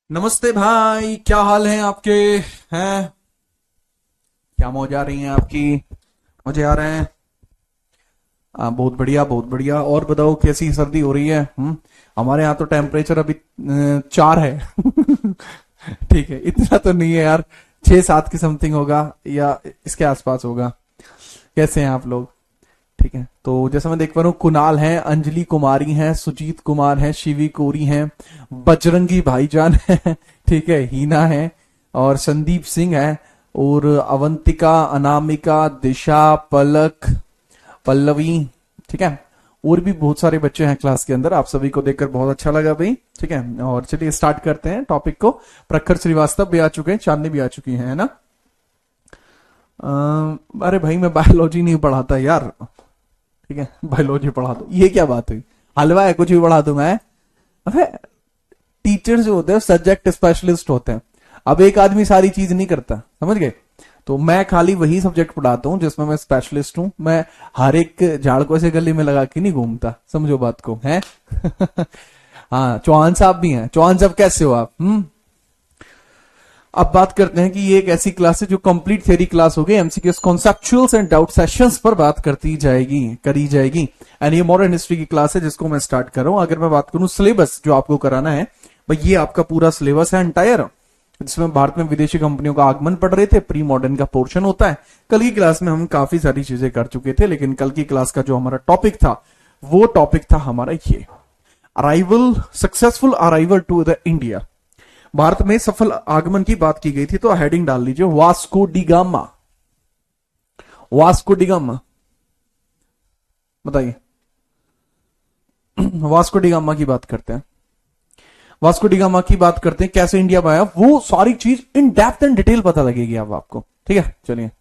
नमस्ते भाई, क्या हाल है आपके? हैं? क्या मौज आ रही है आपकी? मजे आ रहे हैं? बहुत बढ़िया, बहुत बढ़िया। और बताओ, कैसी सर्दी हो रही है? हमारे यहाँ तो टेम्परेचर अभी 4 है। ठीक है, इतना तो नहीं है यार। 6-7 की समथिंग होगा या इसके आसपास होगा। कैसे हैं आप लोग? ठीक है, तो जैसा मैं देख पा रहा हूँ, कुणाल हैं, अंजलि कुमारी हैं, सुजीत कुमार हैं, शिवी कोरी हैं, बजरंगी भाईजान है, ठीक है, हीना है, और संदीप सिंह है, और अवंतिका, अनामिका, दिशा, पलक, पल्लवी। ठीक है, और भी बहुत सारे बच्चे हैं क्लास के अंदर। आप सभी को देखकर बहुत अच्छा लगा भाई। ठीक है, और चलिए स्टार्ट करते हैं टॉपिक को। प्रखर श्रीवास्तव भी आ चुके हैं, चांदनी भी आ चुकी है ना? अरे भाई, मैं बायोलॉजी नहीं पढ़ाता यार। ठीक है, बायोलॉजी पढ़ा दो, ये क्या बात हुई? हलवा है, कुछ भी पढ़ा दूंगा है? अबे, टीचर जो होते हैं सब्जेक्ट स्पेशलिस्ट होते हैं। अब एक आदमी सारी चीज नहीं करता, समझ गए? तो मैं खाली वही सब्जेक्ट पढ़ाता हूँ जिसमें मैं स्पेशलिस्ट हूँ। मैं हर एक झाड़ को ऐसे गली में लगा के नहीं घूमता, समझो बात को है। हाँ, चौहान साहब भी हैं। चौहान साहब कैसे हो आप? अब बात करते हैं कि ये एक ऐसी क्लास है जो कंप्लीट थ्योरी क्लास होगी। एमसीक्यूज, कॉन्सेप्चुअल्स एंड डाउट सेशंस पर बात करी जाएगी। एंड ये मॉडर्न हिस्ट्री की क्लास है जिसको मैं स्टार्ट कर रहा हूं। अगर मैं बात करूं सिलेबस जो आपको कराना है, भाई ये आपका पूरा सिलेबस है एंटायर, जिसमें भारत में विदेशी कंपनियों का आगमन पढ़ रहे थे। प्री मॉडर्न का पोर्शन होता है। कल की क्लास में हम काफी सारी चीजें कर चुके थे, लेकिन कल की क्लास का जो हमारा टॉपिक था, वो टॉपिक था हमारा ये, arrival, successful arrival to the India. Bharat में सफल आगमन की बात की गई थी, तो हेडिंग डाल लीजिए, Vasco D gamma. Vasco D gamma, बताइए। वास्को डी गामा की बात करते हैं। वास्को डी गामा की बात करते हैं, कैसे इंडिया में आया, वो सारी चीज इन डेप्थ एंड डिटेल पता लगेगी अब आपको। ठीक है, चलिए।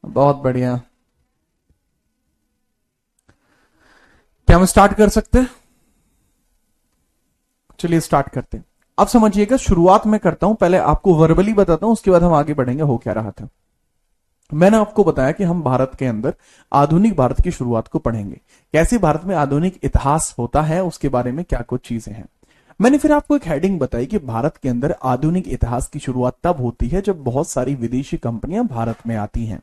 बहुत बढ़िया। क्या हम स्टार्ट कर सकते हैं? चलिए स्टार्ट करते हैं। अब समझिएगा, शुरुआत में करता हूं, पहले आपको वर्बली बताता हूं, उसके बाद हम आगे बढ़ेंगे हो क्या रहा था। मैंने आपको बताया कि हम भारत के अंदर आधुनिक भारत की शुरुआत को पढ़ेंगे। कैसे भारत में आधुनिक इतिहास होता है, उसके बारे में क्या कुछ चीजें हैं। मैंने फिर आपको एक हेडिंग बताई कि भारत के अंदर आधुनिक इतिहास की शुरुआत तब होती है जब बहुत सारी विदेशी कंपनियां भारत में आती हैं।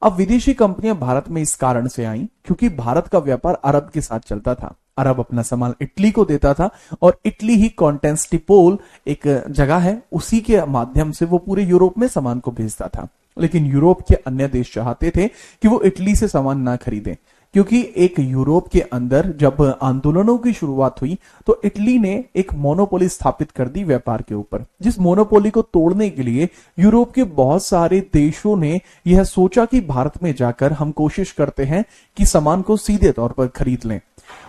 अब विदेशी कंपनियां भारत में इस कारण से आई क्योंकि भारत का व्यापार अरब के साथ चलता था। अरब अपना सामान इटली को देता था, और इटली ही कॉन्टेंस्टिपोल एक जगह है, उसी के माध्यम से वो पूरे यूरोप में सामान को भेजता था। लेकिन यूरोप के अन्य देश चाहते थे कि वो इटली से सामान ना खरीदें, क्योंकि एक यूरोप के अंदर जब आंदोलनों की शुरुआत हुई तो इटली ने एक मोनोपोली स्थापित कर दी व्यापार के ऊपर, जिस मोनोपोली को तोड़ने के लिए यूरोप के बहुत सारे देशों ने यह सोचा कि भारत में जाकर हम कोशिश करते हैं कि सामान को सीधे तौर पर खरीद लें।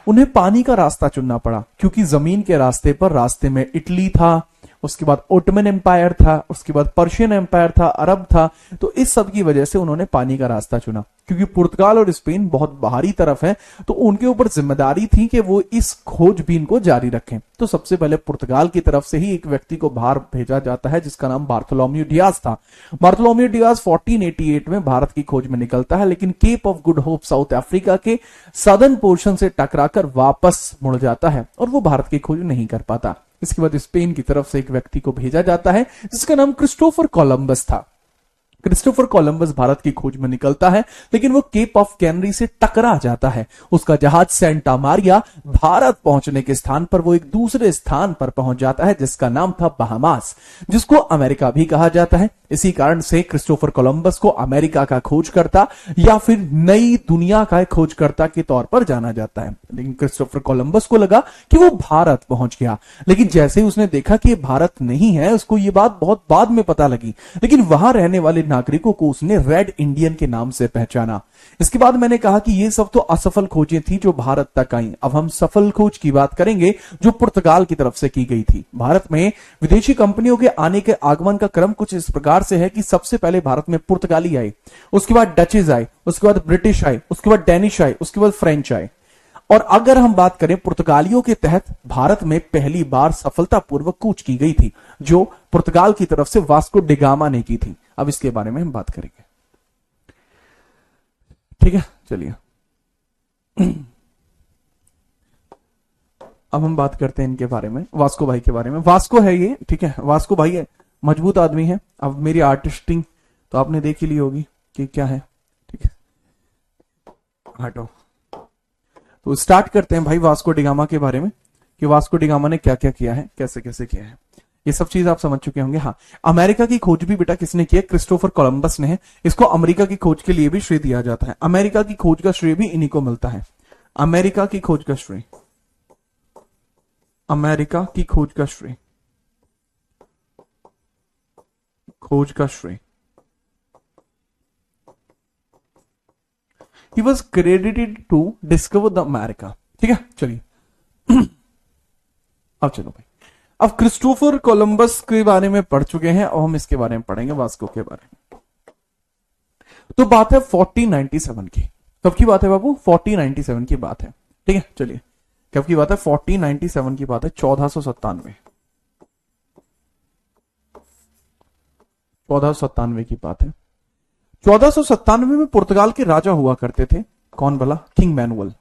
उन्हें पानी का रास्ता चुनना पड़ा, क्योंकि जमीन के रास्ते पर, रास्ते में इटली था, उसके बाद ओटमन एम्पायर था, उसके बाद पर्शियन एम्पायर था, अरब था। तो इस सब की वजह से उन्होंने पानी का रास्ता चुना, क्योंकि पुर्तगाल और स्पेन बहुत बाहरी तरफ है, तो उनके ऊपर जिम्मेदारी थी कि वो इस खोजबीन को जारी रखें। तो सबसे पहले पुर्तगाल की तरफ से ही एक व्यक्ति को बाहर भेजा जाता है, जिसका नाम बार्थोलोम्यू डियाज था। बार्थोलोम्यू डियाज 1488 में भारत की खोज में निकलता है, लेकिन Cape of Good Hope South Africa के सदर्न पोर्शन से टकराकर वापस मुड़ जाता है, और वो भारत की खोज नहीं कर पाता। इसके बाद स्पेन की तरफ से एक व्यक्ति को भेजा जाता है, जिसका नाम क्रिस्टोफर कोलंबस था। क्रिस्टोफर कोलंबस भारत की खोज में निकलता है, लेकिन वो केप ऑफ कैनरी से टकरा जाता है। उसका जहाज सेंटा मारिया भारत पहुंचने के स्थान पर वो एक दूसरे स्थान पर पहुंच जाता है, जिसका नाम था बहामास, जिसको अमेरिका भी कहा जाता है। इसी कारण से क्रिस्टोफर कोलंबस को अमेरिका का खोजकर्ता या फिर नई दुनिया का खोजकर्ता के तौर पर जाना जाता है। लेकिन क्रिस्टोफर कोलंबस को लगा कि वो भारत पहुंच गया, लेकिन जैसे ही उसने देखा कि ये भारत नहीं है, उसको ये बात बहुत बाद में पता लगी, लेकिन वहां रहने वाले नागरिकों को उसने रेड इंडियन के नाम से पहचाना। इसके बाद मैंने कहा कि ये सब तो असफल खोजें थी जो भारत तक आई। अब हम सफल खोज की बात करेंगे जो पुर्तगाल की तरफ से की गई थी। भारत में विदेशी कंपनियों के आने के आगमन का क्रम कुछ इस प्रकार से है कि सबसे पहले भारत में पुर्तगाली आए, उसके बाद डचेज आए, उसके बाद ब्रिटिश आए, उसके बाद डेनिश आए, उसके बाद फ्रेंच आए। और अगर हम बात करें पुर्तगालियों के तहत भारत में पहली बार सफलतापूर्वक कूच की गई थी, जो पुर्तगाल की तरफ से वास्को डिगामा ने की थी। अब इसके बारे में हम बात करेंगे। ठीक है, चलिए। अब हम बात करते हैं इनके बारे में, वास्को भाई के बारे में। वास्को है ये, ठीक है, वास्को भाई है, मजबूत आदमी है। अब मेरी आर्टिस्टिंग तो आपने देख ही ली होगी कि क्या है, ठीक है, हटो। तो स्टार्ट करते हैं भाई वास्को डिगामा के बारे में, कि वास्को डिगामा ने क्या क्या किया है, कैसे कैसे किया है, ये सब चीज आप समझ चुके होंगे। हाँ, अमेरिका की खोज भी बेटा किसने की है? क्रिस्टोफर कोलंबस ने है। इसको अमेरिका की खोज के लिए भी श्रेय दिया जाता है। अमेरिका की खोज का श्रेय भी इन्हीं को मिलता है। अमेरिका की खोज का श्रेय, अमेरिका की खोज का श्रेय, खोज का श्रेय, he was credited to discover the America. ठीक है, चलिए अब चलो भाई, अब क्रिस्टोफर कोलंबस के बारे में पढ़ चुके हैं, और हम इसके बारे में पढ़ेंगे, वास्को के बारे में। तो बात है 1497 की। कब की बात है बाबू? 1497 की बात है। ठीक है, चलिए, कब की बात है? 1497 की बात है, 1497, 1497 की बात है। 1497 में पुर्तगाल के राजा हुआ करते थे, कौन भला? King manual.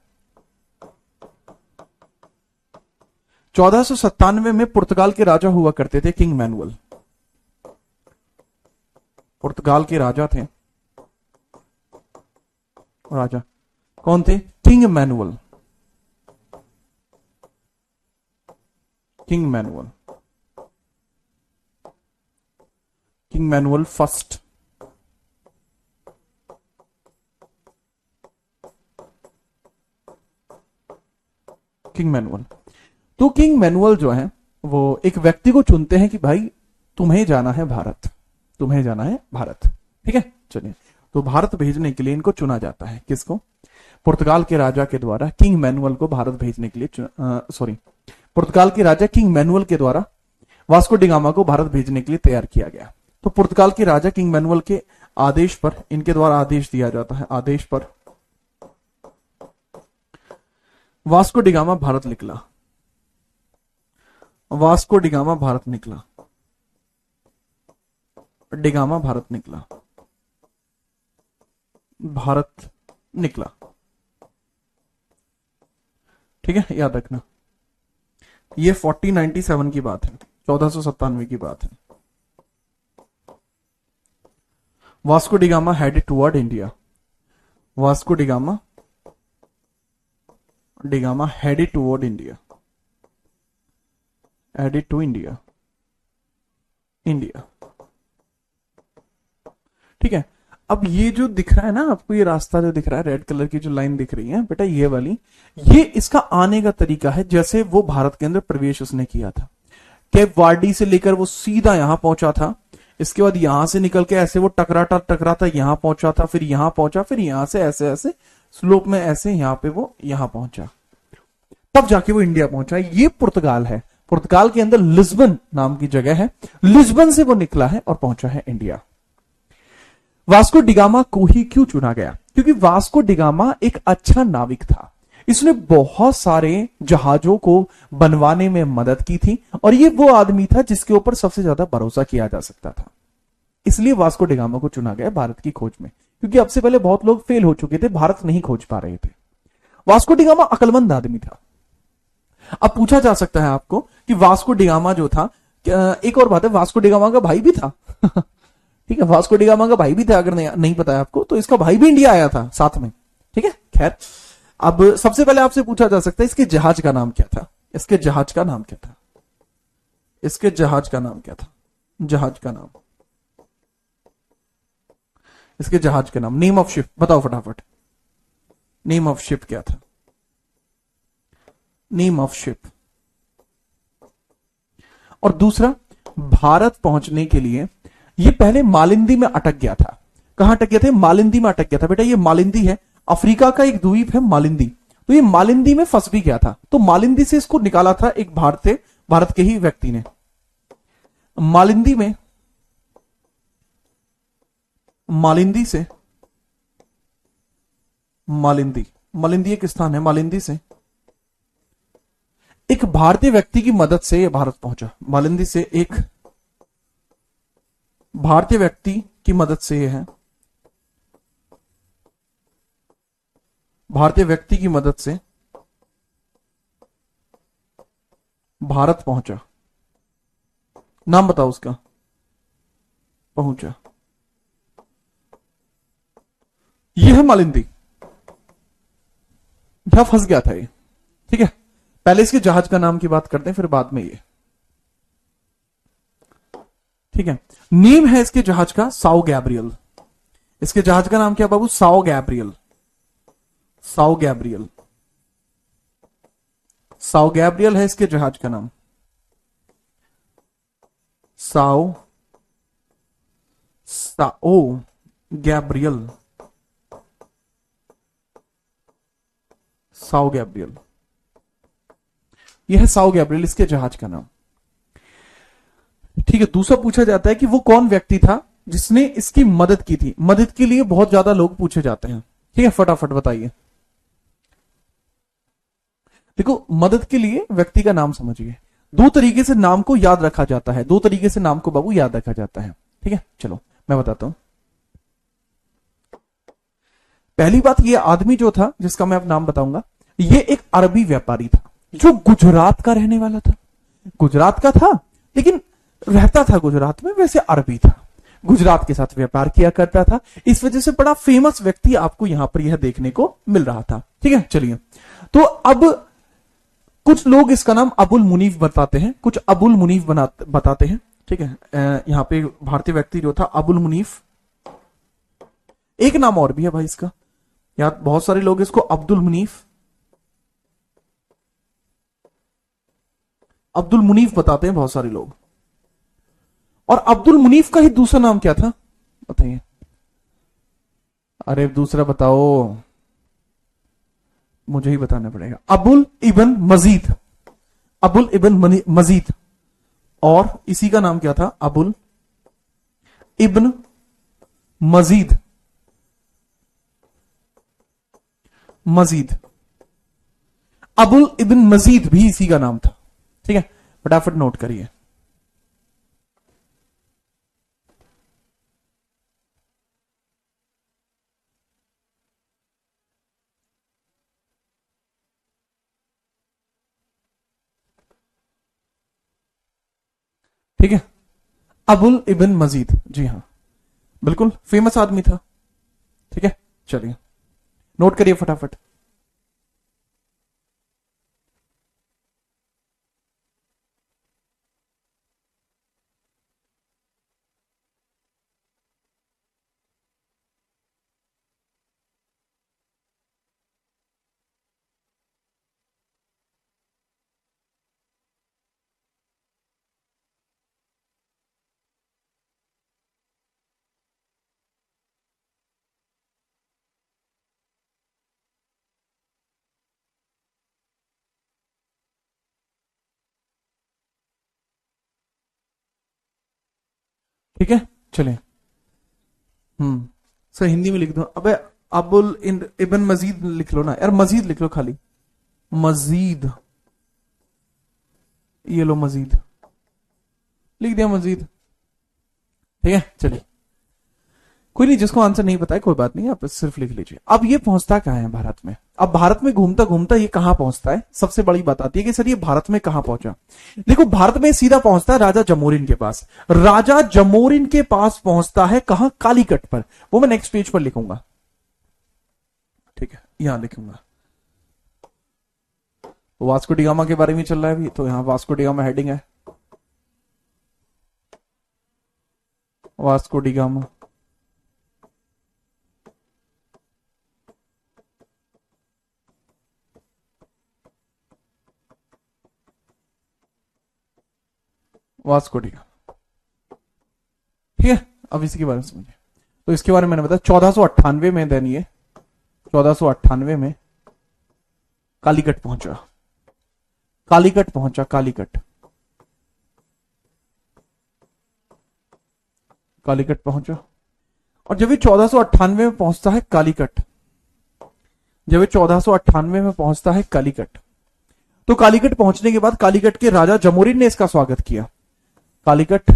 1497 में पुर्तगाल के राजा हुआ करते थे किंग मैनुअल। पुर्तगाल के राजा थे, राजा कौन थे? King manual, king manual, king manual first. King manual, तो किंग मैनुअल जो है वो एक व्यक्ति को चुनते हैं कि भाई तुम्हें जाना है भारत, तुम्हें जाना है भारत। ठीक है, चलिए, तो भारत भेजने के लिए इनको चुना जाता है। किसको? पुर्तगाल के राजा के द्वारा किंग मैनुअल को भारत भेजने के लिए, सॉरी, पुर्तगाल के राजा किंग मैनुअल के द्वारा वास्को डिगामा को भारत भेजने के लिए तैयार किया गया। तो पुर्तगाल के राजा किंग मैनुअल के आदेश पर, इनके द्वारा आदेश दिया जाता है, आदेश पर वास्को डिगामा भारत निकला, वास्को डिगामा भारत निकला, डिगामा भारत निकला, भारत निकला। ठीक है, याद रखना, ये 1497 की बात है, 1497 की बात है। Vasco da Gama headed toward India, Vasco da Gama, da Gama headed toward India, headed to India, India. ठीक है, अब ये जो दिख रहा है ना आपको, ये रास्ता जो दिख रहा है, रेड कलर की जो लाइन दिख रही है बेटा, ये वाली, ये इसका आने का तरीका है, जैसे वो भारत के अंदर प्रवेश उसने किया था। केप वार्डी से लेकर वो सीधा यहां पहुंचा था, इसके बाद यहां से निकल के ऐसे वो टकराता टकराता यहां पहुंचा था, फिर यहां पहुंचा, फिर यहां से ऐसे ऐसे स्लोप में ऐसे यहां पे वो यहां पहुंचा, तब जाके वो इंडिया पहुंचा। ये पुर्तगाल है, पुर्तगाल के अंदर लिस्बन नाम की जगह है, लिस्बन से वो निकला है और पहुंचा है इंडिया। वास्को डिगामा को ही क्यों चुना गया? क्योंकि वास्को डिगामा एक अच्छा नाविक था, इसने बहुत सारे जहाजों को बनवाने में मदद की थी, और ये वो आदमी था जिसके ऊपर सबसे ज्यादा भरोसा किया जा सकता था। इसलिए वास्को डिगामा को चुना गया भारत की खोज में, क्योंकि अब से पहले बहुत लोग फेल हो चुके थे, भारत नहीं खोज पा रहे थे। वास्को डिगामा अक्लमंद आदमी था। अब पूछा जा सकता है आपको कि वास्को डिगामा जो था, एक और बात है, वास्को डिगामा का भाई भी था ठीक है, वास्को डिगामा का भाई भी था, अगर नहीं पता है आपको, तो इसका भाई भी इंडिया आया था साथ में। ठीक है, खैर, अब सबसे पहले आपसे पूछा जा सकता है इसके जहाज का नाम क्या था? इसके जहाज का नाम क्या था? इसके जहाज का नाम क्या था? जहाज का नाम, इसके जहाज का नाम, नेम ऑफ शिप बताओ फटाफट, नेम ऑफ शिप क्या था? Name of ship. और दूसरा, भारत पहुंचने के लिए ये पहले मालिंदी में अटक गया था। कहां अटक गया था? मालिंदी में अटक गया था बेटा। ये मालिंदी है, अफ्रीका का एक द्वीप है मालिंदी, तो ये मालिंदी में फंस भी गया था। तो मालिंदी से इसको निकाला था एक भारत के ही व्यक्ति ने। मालिंदी में, मालिंदी से, मालिंदी, मालिंदी एक स्थान है, मालिंदी से एक भारतीय व्यक्ति की मदद से यह भारत पहुंचा। मालिंदी से एक भारतीय व्यक्ति की मदद से यह है भारतीय व्यक्ति की मदद से भारत पहुंचा। नाम बताओ उसका। पहुंचा, ये है मालिंदी। यहां फंस गया था ये। ठीक है, पहले इसके जहाज का नाम की बात करते हैं, फिर बाद में ये। ठीक है, नेम है इसके जहाज का साओ गैब्रियल। इसके जहाज का नाम क्या बाबू? Sao Gabriel. Sao Gabriel, Sao Gabriel है इसके जहाज का नाम। Sao Sao Gabriel, Sao Gabriel, यह है साओ गैब्रियल इसके जहाज का नाम। ठीक है, दूसरा पूछा जाता है कि वो कौन व्यक्ति था जिसने इसकी मदद की थी। मदद के लिए बहुत ज्यादा लोग पूछे जाते हैं। ठीक है, फटाफट बताइए। देखो, मदद के लिए व्यक्ति का नाम समझिए। दो तरीके से नाम को याद रखा जाता है, दो तरीके से नाम को बाबू याद रखा जाता है। ठीक है, चलो मैं बताता हूं। पहली बात, ये आदमी जो था जिसका मैं अब नाम बताऊंगा, ये एक अरबी व्यापारी था जो गुजरात का रहने वाला था। गुजरात का था लेकिन रहता था गुजरात में, वैसे अरबी था, गुजरात के साथ व्यापार किया करता था। इस वजह से बड़ा फेमस व्यक्ति आपको यहां पर यह देखने को मिल रहा था। ठीक है, चलिए, तो अब कुछ लोग इसका नाम अबुल मुनीफ बताते हैं, कुछ अबुल मुनीफ बताते हैं। ठीक है, यहां पे भारतीय व्यक्ति जो था अबुल मुनीफ। एक नाम और भी है भाई इसका, यहां बहुत सारे लोग इसको अब्दुल मुनीफ, अब्दुल मुनीफ बताते हैं बहुत सारे लोग। और अब्दुल मुनीफ का ही दूसरा नाम क्या था बताइए? अरे दूसरा बताओ, मुझे ही बताना पड़ेगा। अबुल इब्न मजीद, अबुल इब्न मजीद। और इसी का नाम क्या था? अबुल इब्न मजीद, मजीद, अबुल इब्न मजीद भी इसी का नाम था। ठीक है, फटाफट नोट करिए। ठीक है, अबुल इब्न मजीद, जी हां, बिल्कुल फेमस आदमी था। ठीक है, चलिए नोट करिए फटाफट। ठीक है, चलिए। सर हिंदी में लिख दो। अबे अबुल इब्न मजीद लिख लो ना यार, मजीद लिख लो खाली, मजीद, ये लो मजीद, लिख दिया मजीद। ठीक है, चलिए, कोई नहीं, जिसको आंसर नहीं पता है कोई बात नहीं, आप सिर्फ लिख लीजिए। अब ये पहुंचता कहां है भारत में? अब भारत में घूमता घूमता ये कहां पहुंचता है? सबसे बड़ी बात आती है कि सर ये भारत में कहां पहुंचा। देखो, भारत में सीधा पहुंचता है राजा जमोरिन के पास। राजा जमोरिन के पास पहुंचता है कहां? कालीकट पर। वो मैं नेक्स्ट पेज पर लिखूंगा। ठीक है, यहां लिखूंगा। वास्को डी गामा के बारे में चल रहा है अभी, तो यहां वास्को डी गामा हेडिंग है, Vasco D gamma. Vasco D gamma, ठीक है। अब इसके बारे में समझिए। तो इसके बारे में मैंने बताया 1498 में, देन ये 1498 में कालीकट पहुंचा, कालीकट पहुंचा, कालीकट, कालीकट पहुंचा। और जब ये 1498 में पहुंचता है कालीकट, जब ये 1498 में पहुंचता है कालीकट, तो कालीकट पहुंचने के बाद कालीकट के राजा जमोरिन ने इसका स्वागत किया। कालीकट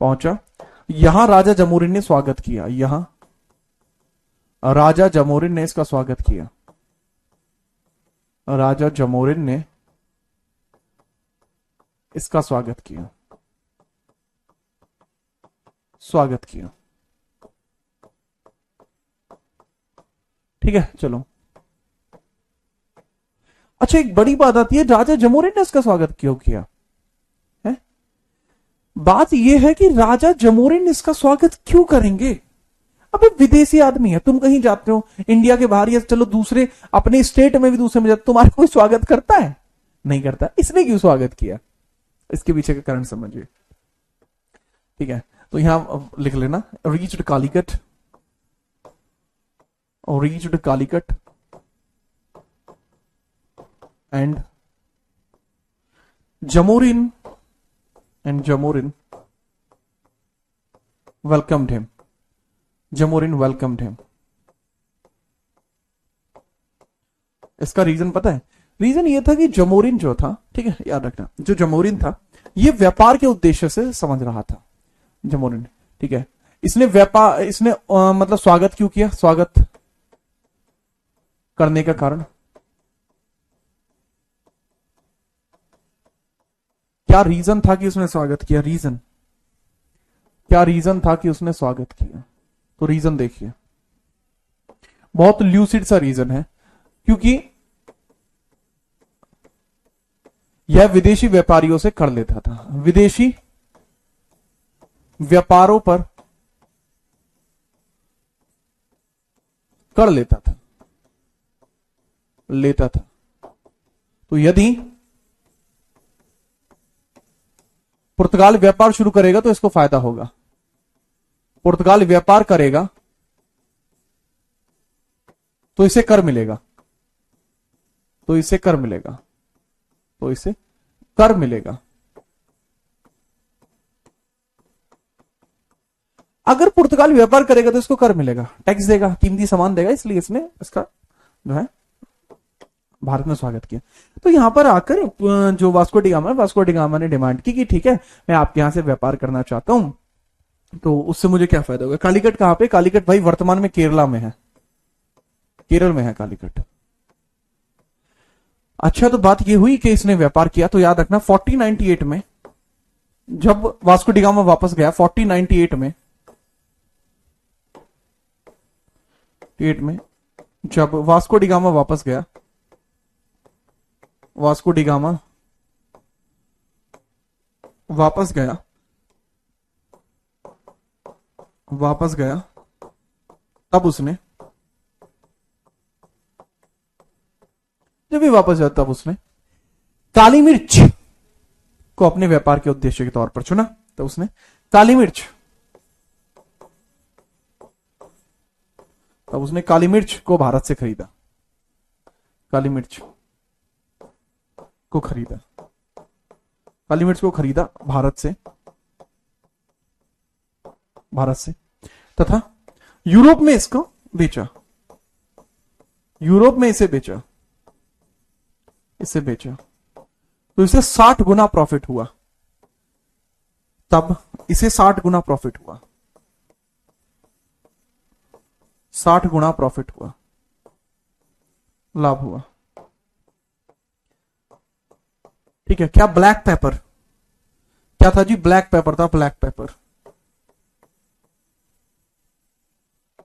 पहुंचा, यहां राजा जमोरिन ने स्वागत किया, यहां राजा जमोरिन ने इसका स्वागत किया। राजा जमोरिन ने इसका स्वागत किया। स्वागत किया। ठीक है, चलो। अच्छा, एक बड़ी बात आती है, राजा जमोरिन ने इसका स्वागत क्यों किया है? बात यह है कि राजा जमोरिन इसका स्वागत क्यों करेंगे? अबे विदेशी आदमी है, तुम कहीं जाते हो इंडिया के बाहर या चलो दूसरे अपने स्टेट में भी दूसरे में जाते, तुम्हारा कोई स्वागत करता है? नहीं करता। इसने क्यों स्वागत किया? इसके पीछे का कारण समझिए। ठीक है, तो यहां लिख लेना, reached Calicut, reached Calicut and Jamorin welcomed him. Jamorin welcomed him. इसका रीजन पता है? रीजन ये था कि जमोरिन जो था, ठीक है याद रखना, जो जमोरिन था ये व्यापार के उद्देश्य से समझ रहा था जमोरिन, ठीक है। इसने व्यापार, इसने मतलब स्वागत क्यों किया? स्वागत करने का कारण क्या? रीजन था कि उसने स्वागत किया? रीजन क्या? रीजन था कि उसने स्वागत किया? तो रीजन देखिए, बहुत ल्यूसिड सा रीजन है, क्योंकि यह विदेशी व्यापारियों से कर लेता था, विदेशी व्यापारों पर कर लेता था, लेता था। तो यदि पुर्तगाल व्यापार शुरू करेगा तो इसको फायदा होगा। पुर्तगाल व्यापार करेगा तो इसे कर मिलेगा, तो इसे कर मिलेगा, तो इसे कर मिलेगा। अगर पुर्तगाल व्यापार करेगा तो इसको कर मिलेगा, टैक्स देगा, कीमती सामान देगा, इसलिए इसने इसका जो है भारत में स्वागत किया। तो यहां पर आकर जो वास्को डी गामा ने डिमांड की कि ठीक है मैं आपके यहां से व्यापार करना चाहता हूं, तो उससे मुझे क्या फायदा होगा? कालीकट कहां पे? कालीकट भाई वर्तमान में केरला में है, केरल में है कालीकट। अच्छा, तो बात ये हुई कि इसने व्यापार किया, तो याद रखना 1498 में जब वास्को डी गामा वापस गया, 1498 में जब वास्को डी गामा वापस गया, वास्को डी गामा वापस गया, तब उसने, जब भी वापस जाता तब उसने काली मिर्च को अपने व्यापार के उद्देश्य के तौर पर चुना। तो उसने काली मिर्च, तब उसने काली मिर्च को भारत से खरीदा, काली मिर्च को खरीदा, काली मिर्च को खरीदा भारत से तथा यूरोप में इसको बेचा, यूरोप में इसे बेचा, तो इसे 60 गुना प्रॉफिट हुआ, तब इसे 60 गुना प्रॉफिट हुआ, 60 गुना प्रॉफिट हुआ, लाभ हुआ। ठीक है, क्या? ब्लैक पेपर, क्या था जी? ब्लैक पेपर था, ब्लैक पेपर,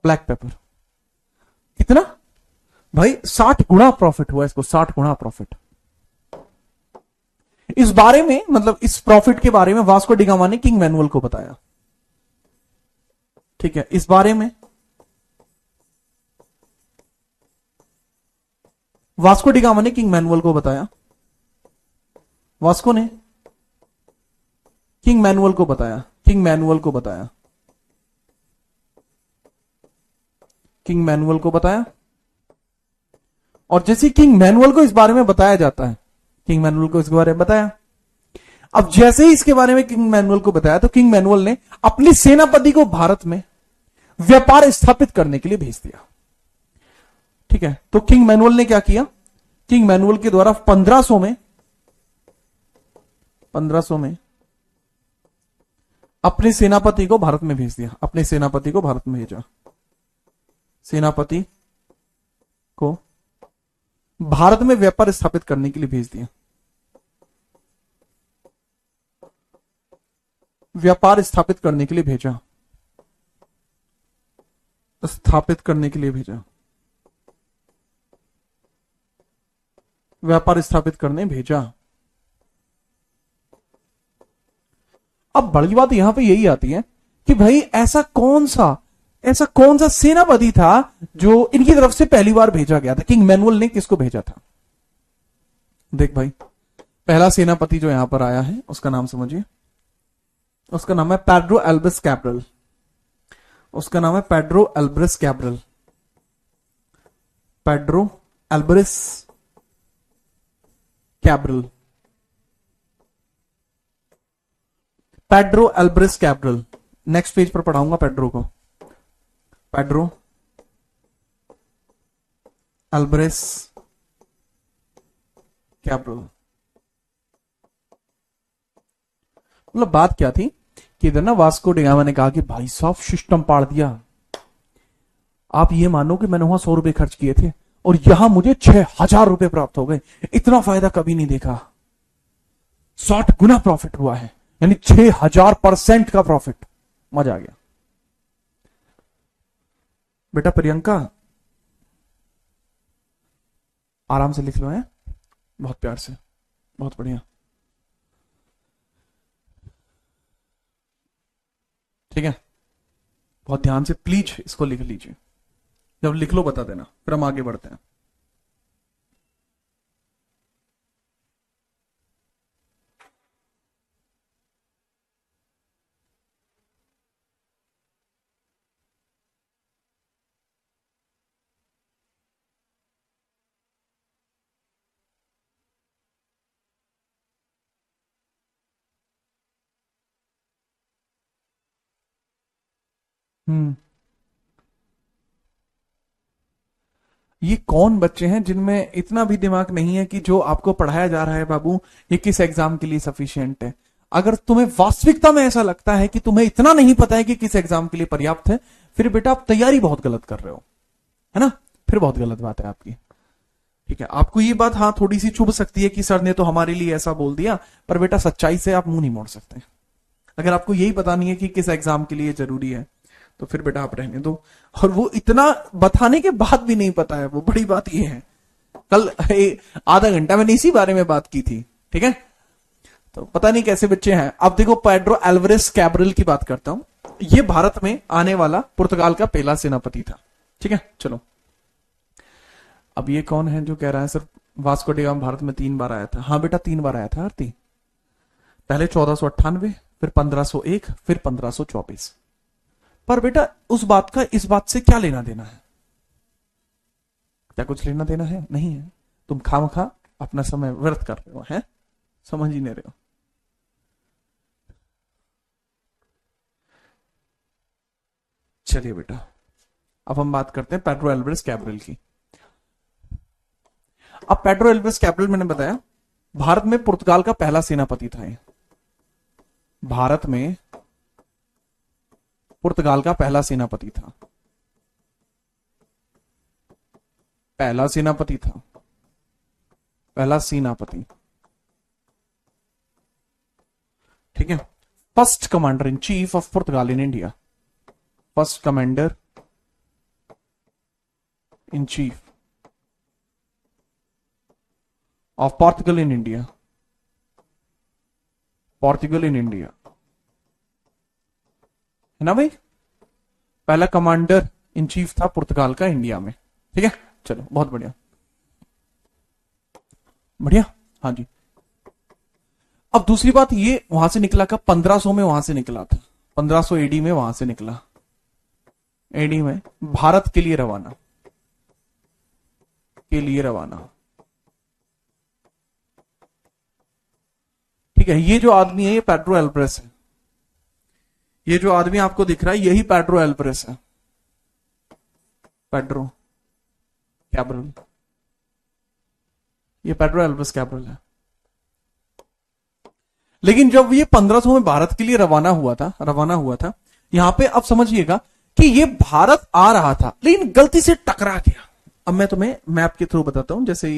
ब्लैक पेपर। कितना भाई? 60 गुना प्रॉफिट हुआ इसको, 60 गुना प्रॉफिट। इस बारे में, मतलब इस प्रॉफिट के बारे में वास्को डी गामा ने किंग मैनुअल को बताया। ठीक है, इस बारे में वास्को डी गामा ने किंग मैनुअल को बताया, वास्को ने किंग मैनुअल को बताया, किंग मैनुअल को बताया, किंग मैनुअल को बताया। और जैसे किंग मैनुअल को इस बारे में बताया जाता है, किंग मैनुअल को इसके बारे में बताया, अब जैसे ही इसके बारे में किंग मैनुअल को बताया तो किंग मैनुअल ने अपनी सेनापति को भारत में व्यापार स्थापित करने के लिए भेज दिया। ठीक है, तो किंग मैनुअल ने क्या किया? किंग मैनुअल के द्वारा 1500 में अपने सेनापति को भारत में भेज दिया, अपने सेनापति को भारत में भेजा, सेनापति को भारत में व्यापार स्थापित करने के लिए भेज दिया। व्यापार स्थापित करने के लिए भेजा, स्थापित करने के लिए भेजा, व्यापार स्थापित करने भेजा। अब बड़ी बात यहां पे यही आती है कि भाई ऐसा कौन सा सेनापति था जो इनकी तरफ से पहली बार भेजा गया था। किंग मैनुअल ने किसको भेजा था? देख भाई, पहला सेनापति जो यहां पर आया है उसका नाम समझिए, उसका नाम है पेड्रो एल्ब्रेस कैब्रल। उसका नाम है Pedro Alvares Cabral. Pedro Alvares Cabral. Pedro Alvares Cabral. Next page पर पढ़ाऊंगा पेड्रो को। Pedro Alvares Cabral. मतलब बात क्या थी कि इधर ना वास्को डिगामा ने कहा कि भाई साहब सिस्टम पाड़ दिया। आप ये मानो कि मैंने वहां 100 रुपए खर्च किए थे और यहां मुझे 6000 रुपए प्राप्त हो गए। इतना फायदा कभी नहीं देखा। 60 गुना प्रॉफिट हुआ है, यानी 6000% का प्रॉफिट। मजा आ गया। बेटा प्रियंका, आराम से लिख लो है, बहुत प्यार से, बहुत बढ़िया, ठीक है। बहुत ध्यान से प्लीज इसको लिख लीजिए। जब लिख लो बता देना, फिर हम आगे बढ़ते हैं। हम्म, ये कौन बच्चे हैं जिनमें इतना भी दिमाग नहीं है कि जो आपको पढ़ाया जा रहा है बाबू ये किस एग्जाम के लिए सफिशिएंट है। अगर तुम्हें वास्तविकता में ऐसा लगता है कि तुम्हें इतना नहीं पता है कि किस एग्जाम के लिए पर्याप्त है, फिर बेटा आप तैयारी बहुत गलत कर रहे हो, है ना। फिर बहुत गलत बात है आपकी, ठीक है। आपको ये बात हाँ थोड़ी सी चुभ सकती है कि सर ने तो हमारे लिए ऐसा बोल दिया, पर बेटा सच्चाई से आप मुंह नहीं मोड़ सकते। अगर आपको यही पता नहीं है कि किस एग्जाम के लिए जरूरी है तो फिर बेटा आप रहने दो। और वो इतना बताने के बाद भी नहीं पता है, वो बड़ी बात ये है। कल आधा घंटा मैंने इसी बारे में बात की थी, ठीक है। तो पता नहीं कैसे बच्चे हैं। अब देखो पेड्रो एल्वरेस कैब्रल की बात करता हूं। ये भारत में आने वाला पुर्तगाल का पहला सेनापति था, ठीक है। चलो, अब ये कौन है जो कह रहा है sir Vasco D gamma Bharat में 3 बार आया था? हाँ बेटा 3 बार आया था आरती। पहले 1498, फिर 1501, फिर 1524। पर बेटा उस बात का इस बात से क्या लेना देना है? क्या कुछ लेना देना है? नहीं है। तुम खामखा अपना समय व्यर्थ कर रहे हो, हैं? समझ ही नहीं रहे हो। चलिए बेटा, अब हम बात करते हैं पेड्रो एल्ब्रेस कैब्रल की। अब पेड्रो एल्ब्रेस कैब्रल मैंने बताया भारत में पुर्तगाल का पहला सेनापति था। ये भारत में पुर्तगाल का पहला सेनापति था। पहला सेनापति था, पहला सेनापति, ठीक है। First commander in chief of Portugal in India. First commander in chief of Portugal in India. Portugal in India, है ना भाई। पहला कमांडर इन चीफ था पुर्तगाल का इंडिया में, ठीक है। चलो बहुत बढ़िया, बढ़िया, हाँ जी। अब दूसरी बात, ये वहां से निकला का 1500 में वहां से निकला था। 1500 एडी में वहां से निकला, एडी में भारत के लिए रवाना, के लिए रवाना, ठीक है। ये जो आदमी है ये पेड्रो एल्ब्रेस है। ये जो आदमी आपको दिख रहा है यही पेड्रो एल्ब्रेस है, पेड्रो कैब्रल। ये पेड्रो एल्ब्रेस कैब्रल है। लेकिन जब ये 1500 में भारत के लिए रवाना हुआ था, यहां पे अब समझिएगा कि ये भारत आ रहा था लेकिन गलती से टकरा गया। अब मैं तुम्हें मैप के थ्रू बताता हूं, जैसे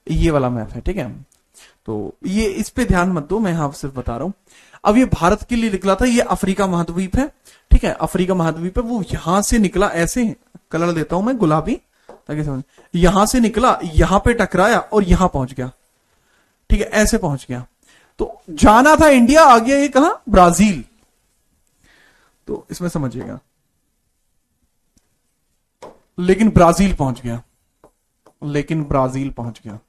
ये वाला मैप है, ठीक है, तो ये इस पे ध्यान मत दो, मैं यहां सिर्फ बता रहा हूं। अब ये भारत के लिए निकला था, ये अफ्रीका महाद्वीप है, ठीक है, अफ्रीका महाद्वीप है, वो यहां से निकला, ऐसे कलर देता हूं मैं गुलाबी ताकि समझ, यहां से निकला, यहां पे टकराया और यहां पहुंच गया, ठीक है, ऐसे पहुंच गया। तो जाना था इंडिया, आ गया ये कहां, ब्राजील। तो इसमें समझिएगा, लेकिन ब्राजील पहुंच गया, लेकिन ब्राजील पहुंच गया,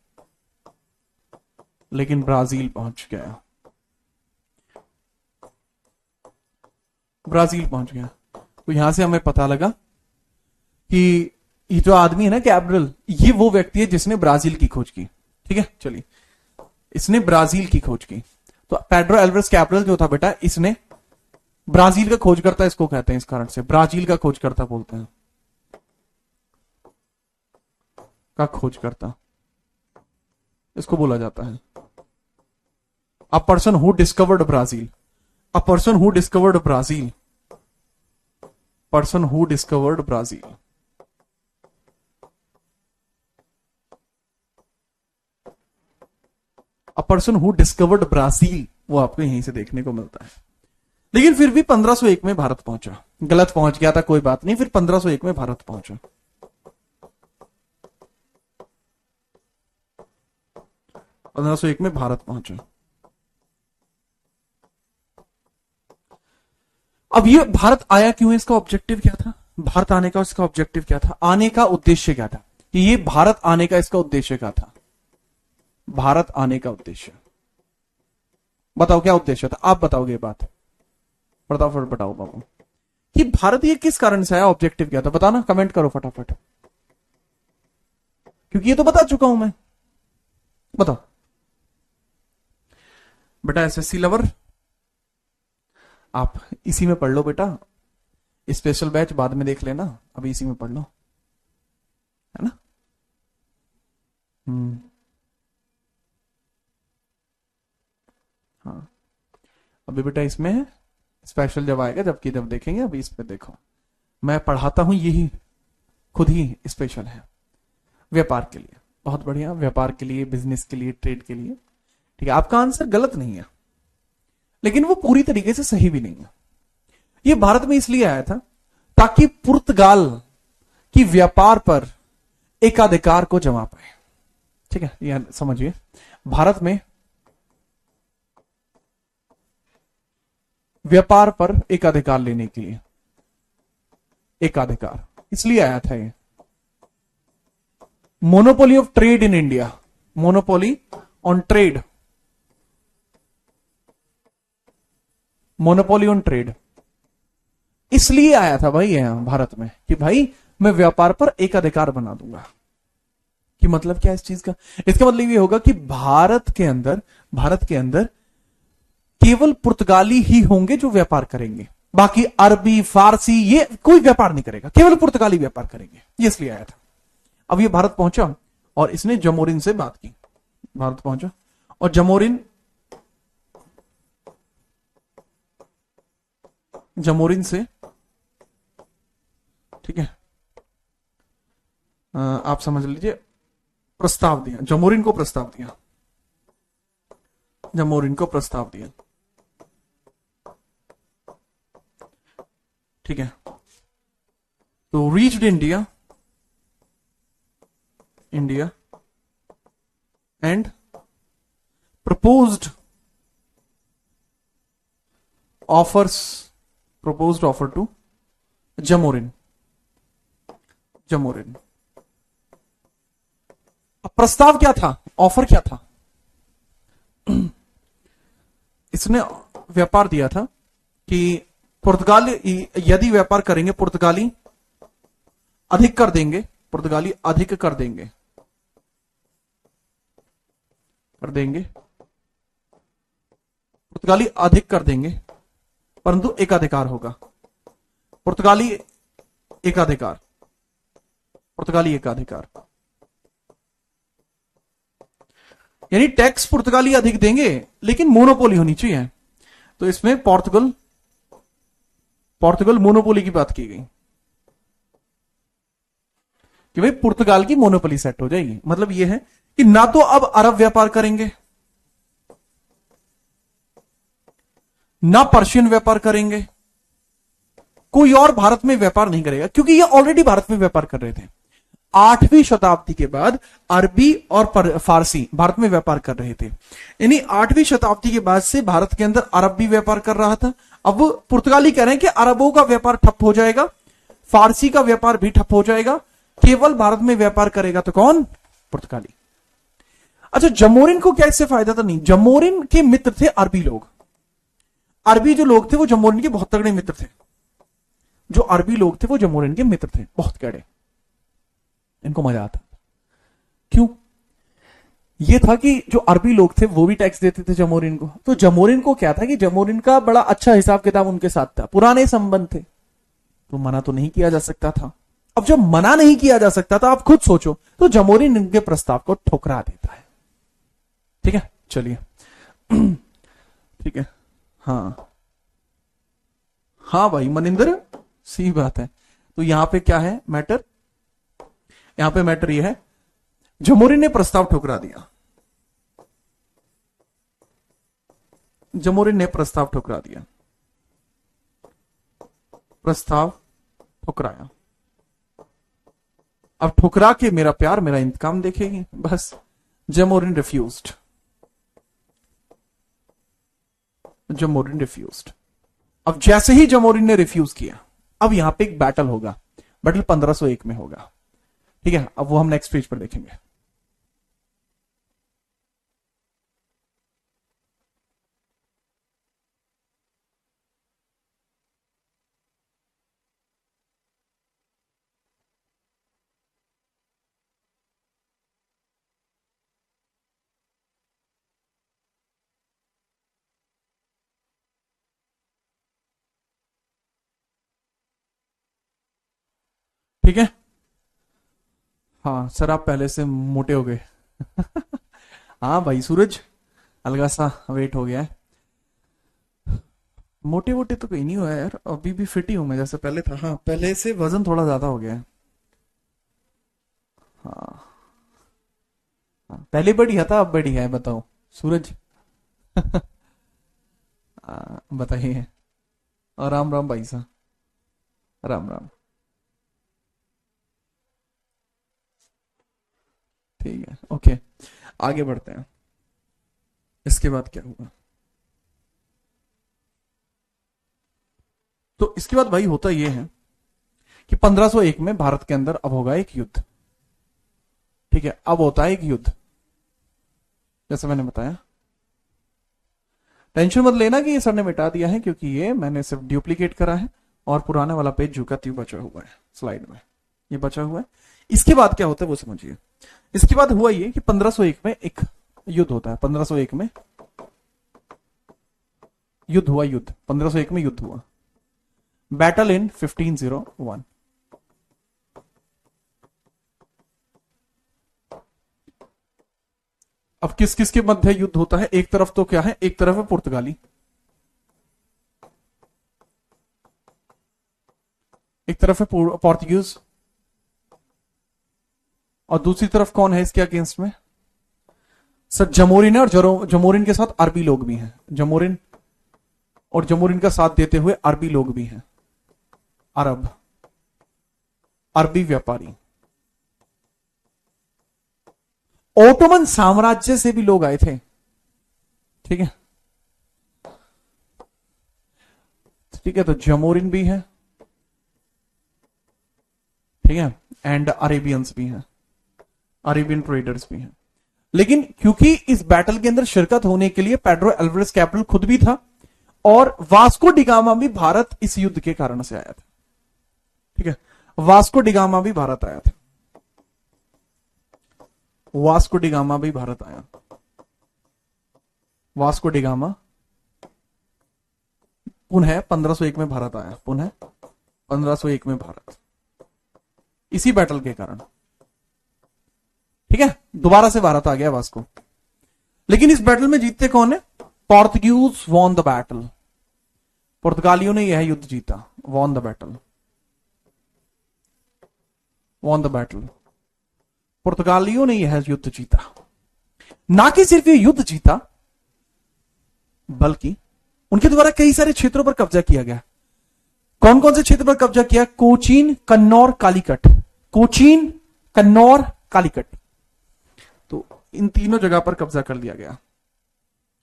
लेकिन ब्राजील पहुंच गया, ब्राजील पहुंच गया। तो यहां से हमें पता लगा कि ये जो आदमी है ना कैब्रल, ये वो व्यक्ति है जिसने ब्राजील की खोज की, ठीक है। चलिए, इसने ब्राजील की खोज की। तो पेड्रो एल्वेस कैब्रल जो था बेटा, इसने ब्राजील का खोजकर्ता इसको कहते हैं, इस कारण से ब्राजील का खोजकर्ता बोलते हैं, का खोजकर्ता इसको बोला जाता है। A person who discovered Brazil, a person who discovered Brazil, person who discovered Brazil. A person who discovered Brazil, वो आपको यहीं से देखने को मिलता है। लेकिन फिर भी 1501 में भारत पहुंचा, गलत पहुंच गया था, कोई बात नहीं, फिर 1501 में भारत पहुंचा। 1501 में भारत पहुंचा। अब ये भारत आया क्यों है, इसका ऑब्जेक्टिव क्या था, भारत आने का इसका ऑब्जेक्टिव क्या था, आने का उद्देश्य क्या था, कि ये भारत आने का इसका उद्देश्य क्या था, भारत आने का उद्देश्य बताओ, क्या उद्देश्य था, आप बताओगे बात, फटाफट बताओ बाबू, कि भारत ये किस कारण से आया, ऑब्जेक्टिव क्या था, बताना, कमेंट करो फटाफट, क्योंकि ये तो बता चुका हूं मैं, बताओ बेटा। एसएससी लवर, आप इसी में पढ़ लो बेटा, स्पेशल बैच बाद में देख लेना, अभी इसी में पढ़ लो, है ना। हाँ, अभी बेटा इसमें है, स्पेशल जब आएगा, जबकि जब देखेंगे, अभी इस पे देखो, मैं पढ़ाता हूं, यही खुद ही स्पेशल है व्यापार के लिए, बहुत बढ़िया, व्यापार के लिए, बिजनेस के लिए, ट्रेड के लिए, ठीक है। आपका आंसर गलत नहीं है, लेकिन वो पूरी तरीके से सही भी नहीं है। ये भारत में इसलिए आया था ताकि पुर्तगाल की व्यापार पर एकाधिकार को जमा पाए, ठीक है, यह समझिए, भारत में व्यापार पर एकाधिकार लेने के लिए, एकाधिकार इसलिए आया था ये। Monopoly of trade in India, monopoly on trade, monopoly on trade इसलिए आया था भाई यहां भारत में, कि भाई मैं व्यापार पर एकाधिकार बना दूंगा। कि मतलब क्या इस चीज का, इसका मतलब ये होगा कि भारत के अंदर केवल पुर्तगाली ही होंगे जो व्यापार करेंगे, बाकी अरबी, फारसी ये कोई व्यापार नहीं करेगा, केवल पुर्तगाली व्यापार करेंगे, ये इसलिए आया था। अब ये भारत पहुंचा और इसने जमोरिन से बात की, भारत पहुंचा और जमोरिन से, ठीक है, आप समझ लीजिए, प्रस्ताव दिया, जमोरिन को प्रस्ताव दिया, जमोरिन को प्रस्ताव दिया, ठीक है। तो reached India and proposed offer to Zamorin. अब प्रस्ताव क्या था, ऑफर क्या था, इसने व्यापार दिया था कि पुर्तगाली यदि व्यापार करेंगे, पुर्तगाली अधिक कर देंगे, पुर्तगाली अधिक कर देंगे, पुर्तगाली अधिक कर देंगे, परंतु एकाधिकार होगा, पुर्तगाली एकाधिकार, यानी टैक्स पुर्तगाली अधिक देंगे, लेकिन मोनोपोली होनी चाहिए। तो इसमें पोर्तुगल मोनोपोली की बात की गई, कि भाई पुर्तगाल की मोनोपोली सेट हो जाएगी। मतलब यह है कि ना तो अब अरब व्यापार करेंगे, ना पर्शियन व्यापार करेंगे, कोई और भारत में व्यापार नहीं करेगा, क्योंकि ये ऑलरेडी भारत में व्यापार कर रहे थे। 8वीं शताब्दी के बाद अरबी और फारसी भारत में व्यापार कर रहे थे। यानी 8वीं शताब्दी के बाद से भारत के अंदर अरब भी व्यापार कर रहा था। अब वो पुर्तगाली कह रहे हैं कि अरबों का व्यापार ठप हो जाएगा, फारसी का व्यापार भी ठप हो जाएगा, केवल भारत में व्यापार करेगा तो कौन? पुर्तगाली। अच्छा, जमोरिन को क्या इससे फायदा? तो नहीं। जमोरिन के मित्र थे अरबी लोग। अरबी जो लोग थे वो जमोरिन के बहुत तगड़े मित्र थे। जो अरबी लोग थे वो जमोरिन के मित्र थे, बहुत कड़े। इनको मजा आता। क्यों? ये था कि जो अरबी लोग थे वो भी टैक्स देते थे जमोरिन को। तो जमोरिन को क्या था कि जमोरिन का बड़ा अच्छा हिसाब किताब उनके साथ था, पुराने संबंध थे, तो मना तो नहीं किया जा सकता था। अब जब मना नहीं किया जा सकता था, आप खुद सोचो, तो जमोरिन इनके प्रस्ताव को ठुकरा देता है। ठीक है, चलिए। ठीक है, हाँ हाँ भाई मनिंदर, सही बात है। तो यहां पे क्या है मैटर? यहां पे मैटर ये है, जमोरिन ने प्रस्ताव ठुकरा दिया। जमोरिन ने प्रस्ताव ठुकरा दिया, प्रस्ताव ठुकराया। अब ठुकरा के मेरा प्यार मेरा इंतकाम देखेगी, बस। जमोरिन रिफ्यूज्ड। जमोरिन रिफ्यूज्ड। अब जैसे ही जमोरिन ने रिफ्यूज किया, अब यहां पे एक बैटल होगा। बैटल 1501 में होगा। ठीक है, अब वो हम नेक्स्ट पेज पर देखेंगे। ठीक है, हाँ सर, आप पहले से मोटे हो गए। हाँ भाई सूरज, अलगा सा वेट हो गया है। मोटे वोटे तो कहीं नहीं हुआ है यार, अभी भी फिट ही हूं मैं जैसे पहले था। हाँ, पहले से वजन थोड़ा ज्यादा हो गया है। हाँ, हाँ, पहले बढ़िया था, अब बढ़िया है, बताओ सूरज। बताइए। और राम राम भाई साहब, राम राम। ठीक है, ओके, आगे बढ़ते हैं। इसके बाद क्या हुआ? तो इसके बाद भाई होता यह है कि 1501 में भारत के अंदर अब होगा एक युद्ध। ठीक है, अब होता है एक युद्ध, जैसे मैंने बताया। टेंशन मत लेना कि ये सर ने मिटा दिया है, क्योंकि ये मैंने सिर्फ डुप्लीकेट करा है और पुराना वाला पेज झुका त्यों बचा हुआ है स्लाइड में, ये बचा हुआ है। इसके बाद क्या होता है वो समझिए। इसके बाद हुआ ये कि 1501 में एक युद्ध होता है। 1501 में युद्ध हुआ, युद्ध 1501 में युद्ध हुआ, बैटल इन 1501। अब किस किस के मध्य युद्ध होता है? एक तरफ तो क्या है, एक तरफ है पुर्तगाली, एक तरफ है पोर्तुगीज, और दूसरी तरफ कौन है इसके अगेंस्ट में? सर जमोरिन है, और जमोरिन के साथ अरबी लोग भी हैं। जमोरिन और जमोरिन का साथ देते हुए अरबी लोग भी हैं। अरब, अरबी व्यापारी, ओटोमन साम्राज्य से भी लोग आए थे। ठीक है, ठीक है, तो जमोरिन भी है, ठीक है, एंड अरेबियंस भी हैं, अरेबियन ट्रेडर्स भी हैं। लेकिन क्योंकि इस बैटल के अंदर शिरकत होने के लिए पेड्रो एल्वारेज कैपिटल खुद भी था, और वास्को डिगामा भी भारत इस युद्ध के कारण से आया था। ठीक है, वास्को डिगामा भी भारत आया था, वास्को डिगामा भी भारत आया। वास्को डिगामा पुनः 1501 में भारत आया, पुनः 1501 में भारत, इसी बैटल के कारण। ठीक है, दोबारा से भारत आ गया वास्को। लेकिन इस बैटल में जीतते कौन है? Portuguese won the battle. पुर्तगालियों ने यह युद्ध जीता, won the battle, won the battle. पुर्तगालियों ने यह युद्ध जीता। ना कि सिर्फ ये युद्ध जीता, बल्कि उनके द्वारा कई सारे क्षेत्रों पर कब्जा किया गया। कौन कौन से क्षेत्र पर कब्जा किया? कोचीन, कन्नौर, कालीकट। कोचीन, कन्नौर, कालीकट, तो इन तीनों जगह पर कब्जा कर लिया गया।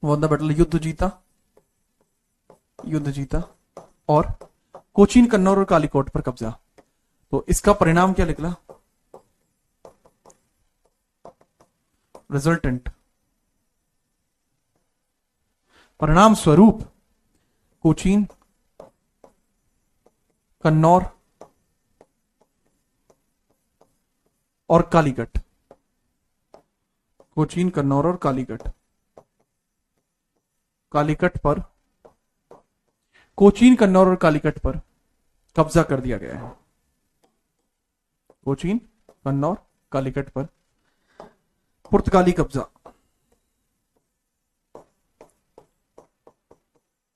वन द बैटल, युद्ध जीता, युद्ध जीता और कोचीन, कन्नौर और कालीकोट पर कब्जा। तो इसका परिणाम क्या निकला? रिजल्टेंट, परिणाम स्वरूप कोचीन, कन्नौर और कालीकट, कोचीन, कन्नौर और कालीकट, कालीकट पर, कोचीन, कन्नौर और कालीकट पर कब्जा कर दिया गया है। कोचीन, कन्नौर, कालीकट पर पुर्तगाली कब्जा,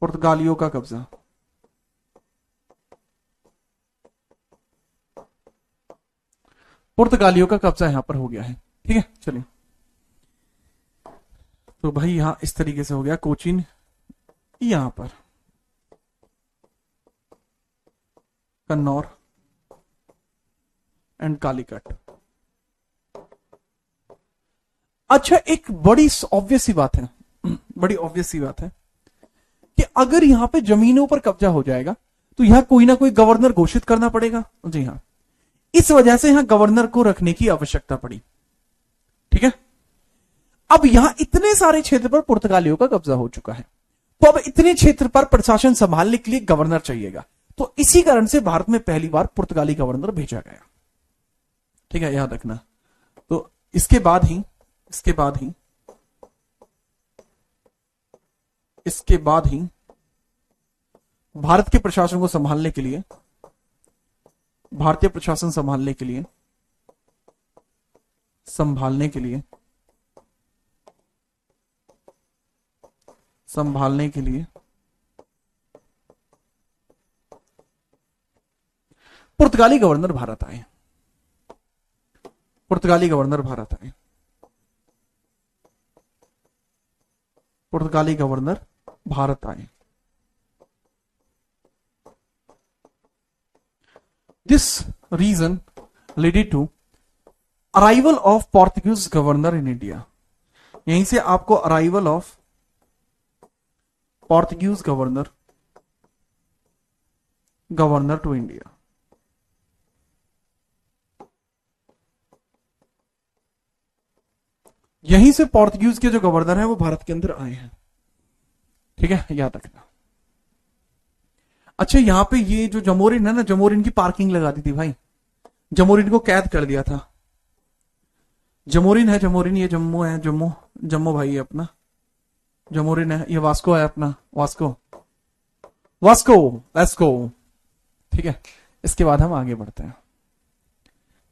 पुर्तगालियों का कब्जा। पुर्तगालियों का कब्जा यहां पर हो गया है। ठीक है, चलिए, तो भाई यहां इस तरीके से हो गया। कोचीन यहां पर, कन्नौर एंड कालीकट। अच्छा, एक बड़ी ऑब्वियस सी बात है, बड़ी ऑब्वियस सी बात है कि अगर यहां पे जमीनों पर कब्जा हो जाएगा तो यहां कोई ना कोई गवर्नर घोषित करना पड़ेगा। जी हां, इस वजह से यहां गवर्नर को रखने की आवश्यकता पड़ी। ठीक है, अब यहां इतने सारे क्षेत्र पर पुर्तगालियों का कब्जा हो चुका है, तो अब इतने क्षेत्र पर प्रशासन संभालने के लिए गवर्नर चाहिएगा। तो इसी कारण से भारत में पहली बार पुर्तगाली गवर्नर भेजा गया। ठीक है, याद रखना। तो इसके बाद ही भारत के प्रशासन को संभालने के लिए, भारतीय प्रशासन संभालने के लिए पुर्तगाली गवर्नर भारत आए। पुर्तगाली गवर्नर भारत आए। पुर्तगाली गवर्नर भारत आए। This reason led to arrival of Portuguese governor in India. यहीं से आपको arrival of Portuguese governor to India। यहीं से पोर्तुगीज के जो गवर्नर हैं वो भारत के अंदर आए हैं। ठीक है, याद रखना। अच्छा, यहां पे ये जो जमोरिन है ना, जमोरिन की पार्किंग लगा दी थी भाई, जमोरिन को कैद कर दिया था। जमोरिन है, जमोरिन, ये जम्मू है, जम्मू भाई है अपना, जमोरिन है, ये वास्को है अपना, वास्को, लेट्स गो। ठीक है, इसके बाद हम आगे बढ़ते हैं।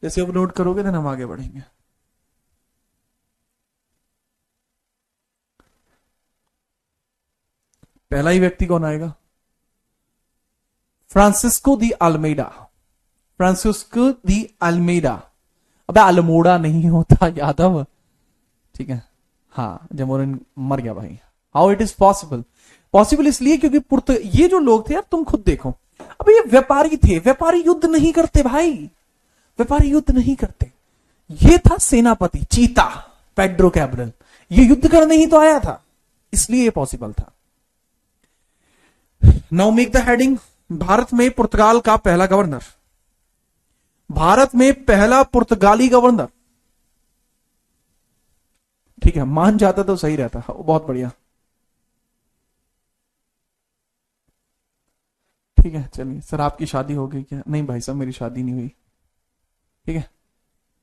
जैसे अब नोट करोगे तो हम आगे बढ़ेंगे। पहला ही व्यक्ति कौन आएगा? Francisco de Almeida. Francisco de Almeida, अबे अल्मोड़ा नहीं होता यादव। ठीक है, हाँ, जमोरिन मर गया भाई। How it is possible? Possible इसलिए क्योंकि ये जो लोग थे यार, तुम खुद देखो, अब ये व्यापारी थे, व्यापारी युद्ध नहीं करते भाई, व्यापारी युद्ध नहीं करते। ये था सेनापति चीता पेड्रो कैब्रल, ये युद्ध करने ही तो आया था, इसलिए ये पॉसिबल था। Now make the heading. Bharat में पुर्तगाल का पहला गवर्नर, भारत में पहला पुर्तगाली गवर्नर। ठीक है, मान जाता तो सही रहता, बहुत बढ़िया। ठीक है, चलिए। सर आपकी शादी हो गई क्या? नहीं भाई साहब, मेरी शादी नहीं हुई। ठीक है,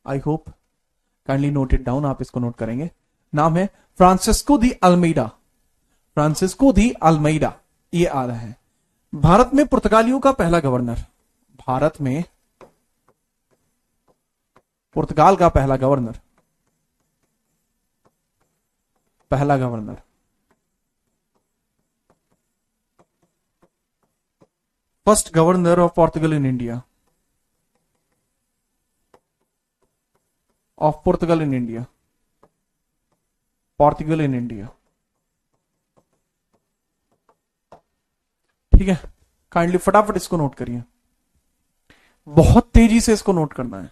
I hope kindly note it down, आप इसको नोट करेंगे। नाम है Francisco de Almeida. Francisco de Almeida, ये आ रहा है। भारत में पुर्तगालियों का पहला गवर्नर, भारत में पुर्तगाल का पहला governor, first governor of Portugal in India. Of Portugal in India, Portugal in India. ठीक है, काइंडली फटाफट इसको नोट करिए, बहुत तेजी से इसको नोट करना है।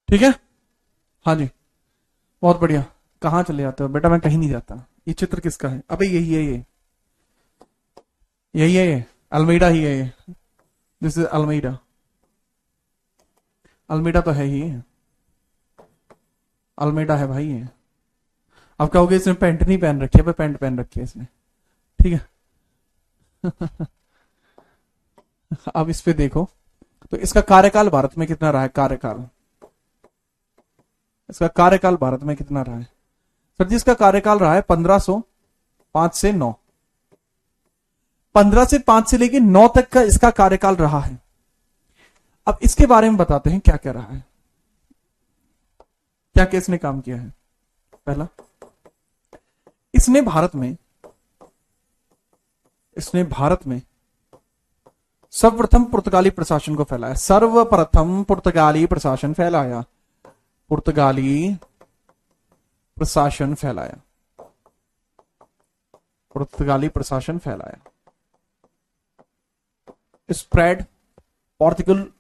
ठीक है, हाँ जी, बहुत बढ़िया। कहाँ चले जाते हो बेटा? मैं कहीं नहीं जाता। ये चित्र किसका है? अबे यही है, यही है, ये अल्मीडा ही है ये। This is Almeida. अल्मीडा तो है ही, अल्मीडा है भाई ये। अब कहोगे इसने पैंट नहीं पहन रखी है, पैंट पहन रखी है इसने। ठीक है। अब इस पे देखो, तो इसका कार्यकाल भारत में कितना रहा है? कार्यकाल, इसका कार्यकाल भारत में कितना रहा है? सर जी इसका कार्यकाल रहा है 1505 से 9। 15 से 5 से लेके 9 तक का इसका कार्यकाल रहा है। अब इसके बारे में बताते हैं क्या क्या रहा है, क्या क्या इसने काम किया है। पहला, इसने भारत में सर्वप्रथम पुर्तगाली प्रशासन को फैलाया। सर्वप्रथम पुर्तगाली प्रशासन फैलाया, पुर्तगाली प्रशासन फैलाया, पुर्तगाली प्रशासन फैलाया। Spread Portugal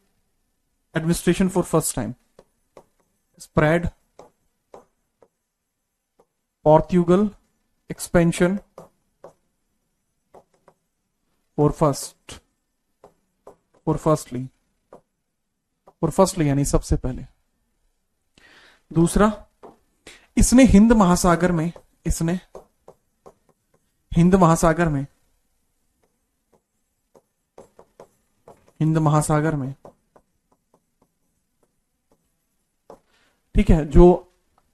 administration for first time, spread Portugal expansion for firstly यानी सबसे पहले। दूसरा, इसने हिंद महासागर में ठीक है, जो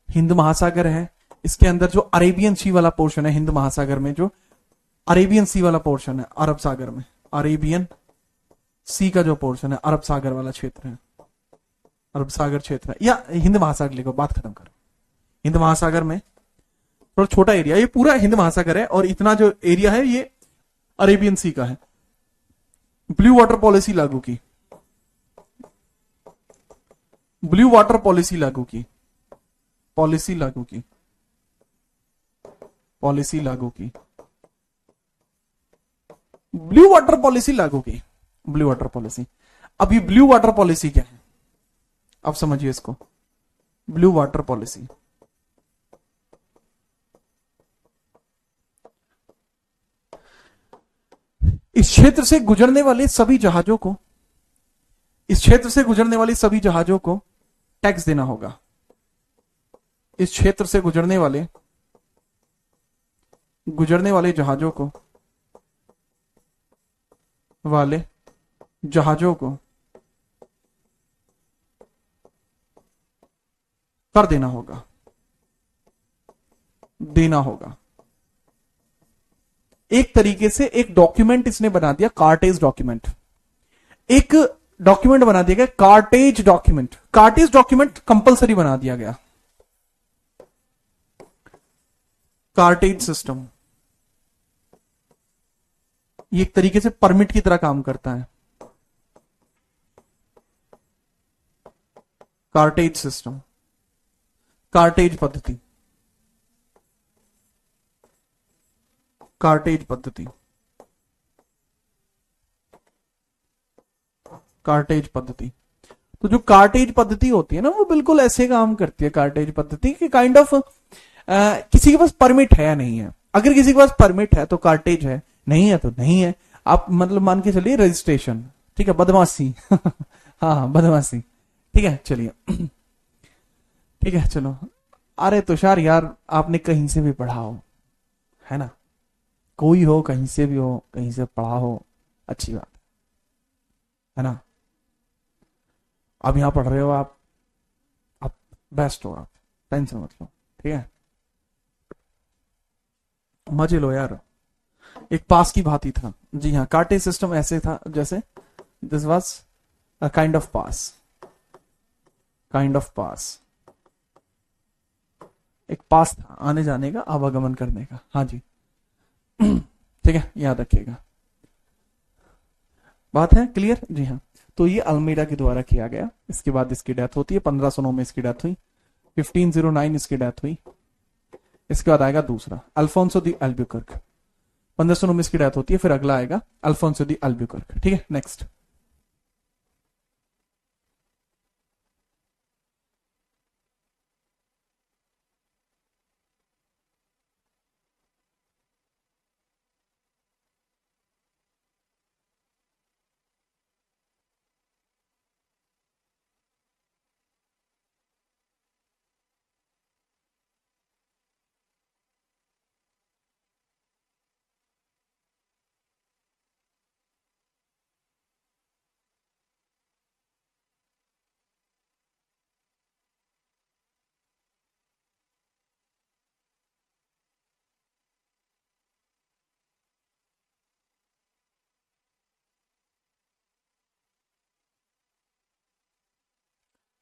हिंद महासागर है इसके अंदर जो अरेबियन सी वाला पोर्शन है, हिंद महासागर में जो अरेबियन सी वाला पोर्शन है, अरब सागर में अरेबियन सी का जो पोर्शन है, अरब सागर वाला क्षेत्र है, अरब सागर क्षेत्र है, या हिंद महासागर लिखो, बात खत्म करो। हिंद महासागर में थोड़ा छोटा एरिया, ये पूरा हिंद महासागर है और इतना जो एरिया है ये अरेबियन सी का है। ब्लू वाटर पॉलिसी लागू की, ब्लू वाटर पॉलिसी लागू की, पॉलिसी लागू की, पॉलिसी लागू की, ब्लू वाटर पॉलिसी लागू की, ब्लू वाटर पॉलिसी। अब ये ब्लू वाटर पॉलिसी क्या है, अब समझिए इसको। ब्लू वाटर पॉलिसी, इस क्षेत्र से गुजरने वाले सभी जहाजों को, इस क्षेत्र से गुजरने वाले सभी जहाजों को टैक्स देना होगा। इस क्षेत्र से गुजरने वाले जहाजों को, कर देना होगा। एक तरीके से एक डॉक्यूमेंट इसने बना दिया, कार्टेज डॉक्यूमेंट। एक डॉक्यूमेंट बना दिया गया, कार्टेज डॉक्यूमेंट। कार्टेज डॉक्यूमेंट कंपलसरी बना दिया गया। कार्टेज सिस्टम ये एक तरीके से परमिट की तरह काम करता है। कार्टेज सिस्टम कार्टेज पद्धति, कार्टेज पद्धति, कार्टेज पद्धति। तो जो कार्टेज पद्धति होती है ना, वो बिल्कुल ऐसे काम करती है कार्टेज पद्धति कि काइंड ऑफ किसी के पास परमिट है या नहीं है। अगर किसी के पास परमिट है तो कार्टेज है, नहीं है तो नहीं है। आप मतलब मान के चलिए रजिस्ट्रेशन, ठीक है, बदमाशी हाँ बदमाशी, ठीक है चलिए ठीक है चलो। अरे तुषार यार, आपने कहीं से भी पढ़ा हो, है ना, कोई हो कहीं से भी हो, कहीं से पढ़ा हो, अच्छी बात है ना। अब यहां पढ़ रहे हो आप बेस्ट हो, आप टेंशन मत लो, ठीक है, मजे लो यार। एक पास की भांति था, जी हाँ, कार्टेज सिस्टम ऐसे था जैसे this was a kind of pass, kind of pass, एक पास था आने जाने का, आवागमन करने का, हाँ जी ठीक है, याद रखिएगा, बात है क्लियर, जी हाँ। तो ये अल्मीडा के द्वारा किया गया, इसके बाद इसकी डेथ होती है, 1509 में इसकी डेथ हुई, 1509 इसकी डेथ हुई। इसके बाद आएगा दूसरा अल्फोंसो दी अल्बुकर्क, 1509 में इसकी डेथ होती है। फिर अगला आएगा अल्फोंसो दी अल्बुकर्क, ठीक है, नेक्स्ट।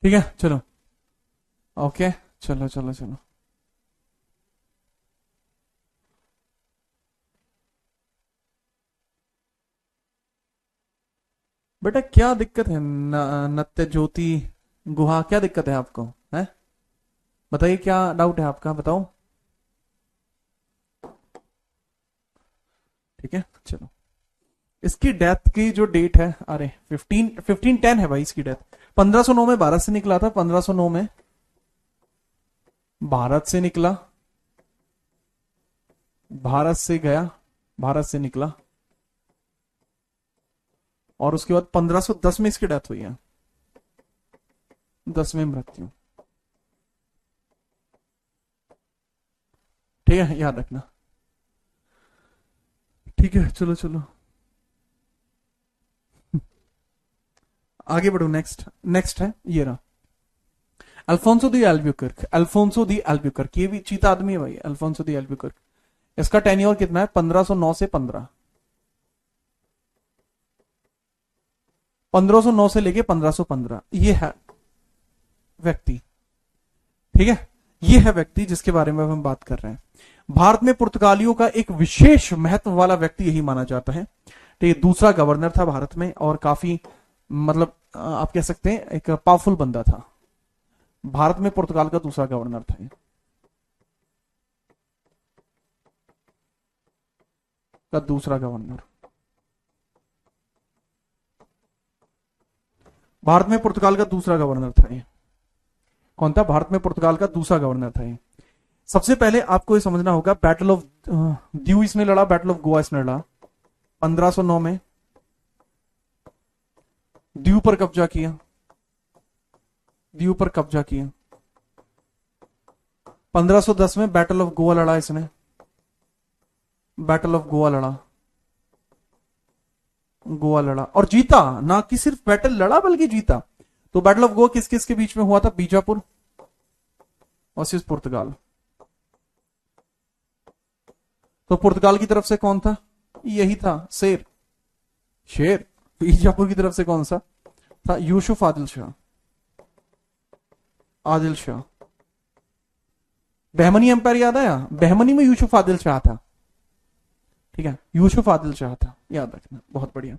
ठीक है चलो, ओके, चलो चलो चलो। बेटा क्या दिक्कत है, नत्य ज्योति गुहा, क्या दिक्कत है आपको, है बताइए, क्या डाउट है आपका, बताओ। ठीक है चलो, इसकी डेथ की जो डेट है, अरे 1510 है भाई इसकी डेथ। 1509 में भारत से निकला था, 1509 में भारत से निकला, भारत से गया, भारत से निकला, और उसके बाद 1510 में इसकी डेथ हुई है, 10 में मृत्यु, ठीक है, याद रखना, ठीक है चलो चलो आगे बढ़ो, नेक्स्ट, नेक्स्ट है ये रहा अल्फोंसो दी एल्ब्यूकर्क। अल्फोंसो दी एल्ब्यूकर्क, ये भी चीता आदमी है भाई, अल्फोंसो दी एल्ब्यूकर्क। इसका टेन्योर कितना है, 1509 से 1509 से लेके 1515, ये है व्यक्ति, ठीक है, ये है व्यक्ति जिसके बारे में हम बात कर रहे हैं। भारत में पुर्तगालियों का एक विशेष महत्व वाला व्यक्ति यही माना जाता है। तो ये दूसरा गवर्नर था भारत में, और काफी मतलब आप कह सकते हैं एक पावरफुल बंदा था। भारत में पुर्तगाल का दूसरा गवर्नर था, का दूसरा गवर्नर, भारत में पुर्तगाल का दूसरा गवर्नर था ये। कौन था, भारत में पुर्तगाल का दूसरा गवर्नर था ये। सबसे पहले आपको ये समझना होगा, बैटल ऑफ द्यू इसने लड़ा, बैटल ऑफ गोवा इसने लड़ा 1509 में, द्यू पर कब्जा किया, द्यू पर कब्जा किया। 1510 में बैटल ऑफ गोवा लड़ा इसने, बैटल ऑफ गोवा लड़ा, गोवा लड़ा और जीता, ना कि सिर्फ बैटल लड़ा बल्कि जीता। तो बैटल ऑफ गोवा किस किस के बीच में हुआ था, बीजापुर वर्सेस पुर्तगाल। तो पुर्तगाल की तरफ से कौन था, यही था शेर, शेर। बीजापुर की तरफ से कौन सा था, यूसुफ आदिल शाह, आदिल शाह। बहमनी एम्पायर याद आया, बहमनी में यूसुफ आदिल शाह था, ठीक है, यूसुफ आदिल शाह था, याद रखना, बहुत बढ़िया।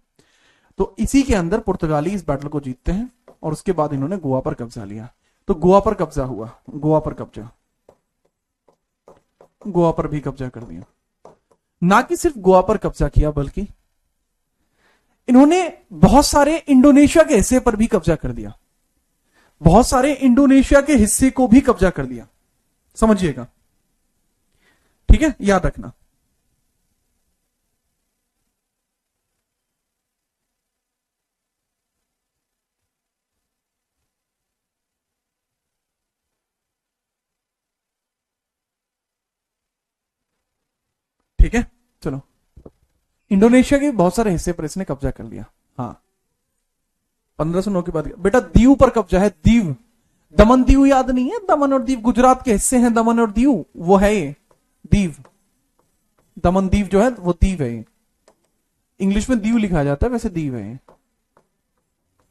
तो इसी के अंदर पुर्तगाली इस बैटल को जीतते हैं, और उसके बाद इन्होंने गोवा पर कब्जा लिया। तो गोवा पर कब्जा हुआ, गोवा पर कब्जा, गोवा पर भी कब्जा कर दिया। ना कि सिर्फ गोवा पर कब्जा किया, बल्कि इन्होंने बहुत सारे इंडोनेशिया के हिस्से पर भी कब्जा कर दिया, बहुत सारे इंडोनेशिया के हिस्से को भी कब्जा कर दिया। समझिएगा, ठीक है, याद रखना। ठीक है, चलो, इंडोनेशिया के बहुत सारे हिस्से पर इसने कब्जा कर लिया। हाँ, 1509 के बाद बेटा दीव पर कब्जा है, दीव, दमन दीव याद नहीं है? दमन और दीव गुजरात के हिस्से हैं, दमन और दीव, वो है ये दीव। दमन दीव जो है वो दीव है, इंग्लिश में दीव लिखा जाता है, वैसे दीव है,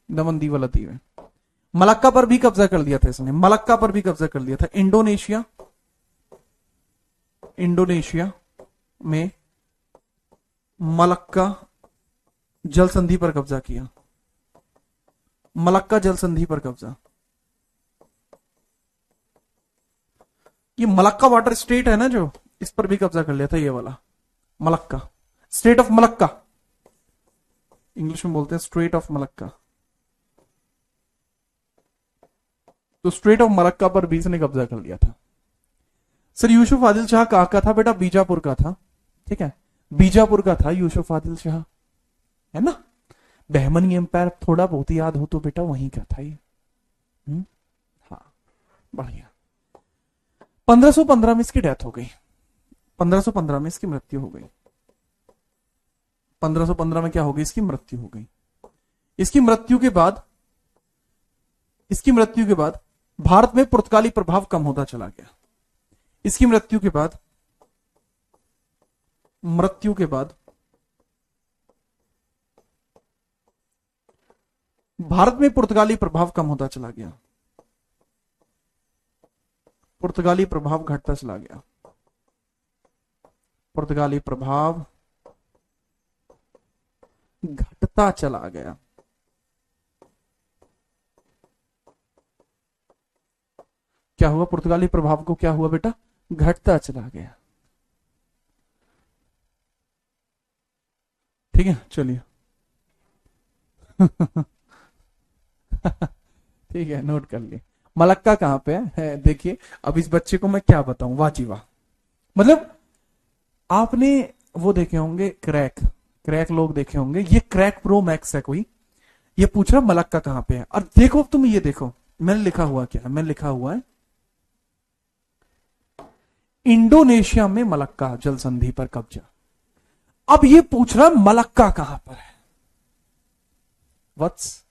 दमन दीव वाला दीव है। मलक्का पर भी कब्जा कर लिया था इसने, मलक्का पर भी कब्जा कर लिया था। इंडोनेशिया, इंडोनेशिया में मलक्का जल संधि पर कब्जा किया, मलक्का जल संधि पर कब्जा। ये मलक्का वाटर स्टेट है ना जो, इस पर भी कब्जा कर लिया था, ये वाला Malacca, state of Malacca, English में बोलते हैं स्ट्रेट ऑफ मलक्का। तो स्ट्रेट ऑफ मलक्का पर भी इसने कब्जा कर लिया था। सर यूसुफ आदिल शाह कहां का था? बेटा बीजापुर का था, ठीक है, बीजापुर का था यूसुफ आदिल शाह, है ना। बहमनी एम्पायर थोड़ा बहुत याद हो तो बेटा वहीं का था ये। हाँ, बढ़िया। 1515 में इसकी डेथ हो गई, 1515 में इसकी मृत्यु हो गई। 1515 में क्या हो गई? इसकी मृत्यु हो गई। इसकी मृत्यु के बाद, इसकी मृत्यु के बाद भारत में पुर्तगाली प्रभाव कम होता चला गया। इसकी मृत्यु के बाद, मृत्यु के बाद भारत में पुर्तगाली प्रभाव कम होता चला गया, पुर्तगाली प्रभाव घटता चला गया, पुर्तगाली प्रभाव घटता चला गया। क्या हुआ? पुर्तगाली प्रभाव को क्या हुआ बेटा? घटता चला गया। ठीक है, चलिए ठीक है, नोट कर लिए। मलक्का कहां पे है? देखिए, अब इस बच्चे को मैं क्या बताऊं, वाह जी वाह। मतलब आपने वो देखे होंगे क्रैक, क्रैक लोग देखे होंगे, ये क्रैक प्रो मैक्स है कोई, ये पूछ रहा मलक्का कहां पे है। और देखो तुम ये देखो, मैंने लिखा हुआ क्या है? मैंने लिखा हुआ है इंडोनेशिया में मलक्का जल संधि पर कब्जा। अब ये पूछ रहा मलक्का कहां पर है? वत्स,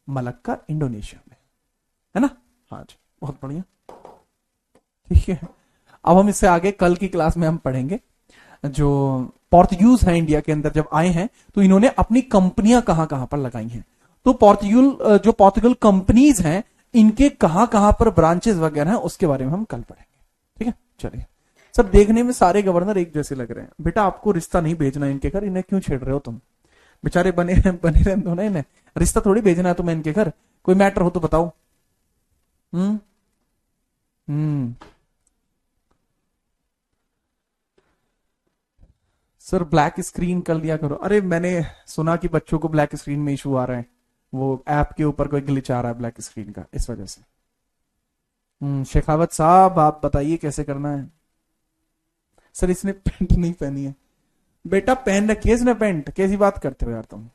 मलक्का इंडोनेशिया में है ना। हाँ जी, बहुत बढ़िया, ठीक है। अब हम इससे आगे कल की क्लास में हम पढ़ेंगे, जो पोर्तुगीज है इंडिया के अंदर जब आए हैं तो इन्होंने अपनी कंपनियां कहां कहां पर लगाई हैं। तो पोर्तुगल कंपनीज हैं, इनके कहां कहां पर ब्रांचेस वगैरह हैं, उसके बारे में हम कल पढ़ेंगे। ठीक है, चलिए। सर देखने में सारे गवर्नर एक जैसे लग रहे हैं। बेटा आपको रिश्ता नहीं भेजना इनके घर, इन्हें क्यों छेड़ रहे हो तुम? बेचारे बने रहने दो ना इन्हें, रिश्ता थोड़ी भेजना है तुम्हें इनके घर। कोई मैटर हो तो बताओ। सर ब्लैक स्क्रीन कर लिया करो। अरे मैंने सुना कि बच्चों को ब्लैक स्क्रीन में इशू आ रहा है, वो ऐप के ऊपर कोई ग्लिच आ रहा है ब्लैक स्क्रीन का, इस वजह से। शेखावत साहब आप बताइए कैसे करना है। सर इसने पैंट नहीं पहनी है। बेटा पहन रखी है इसने पैंट, कैसी बात करते हो यार तुम।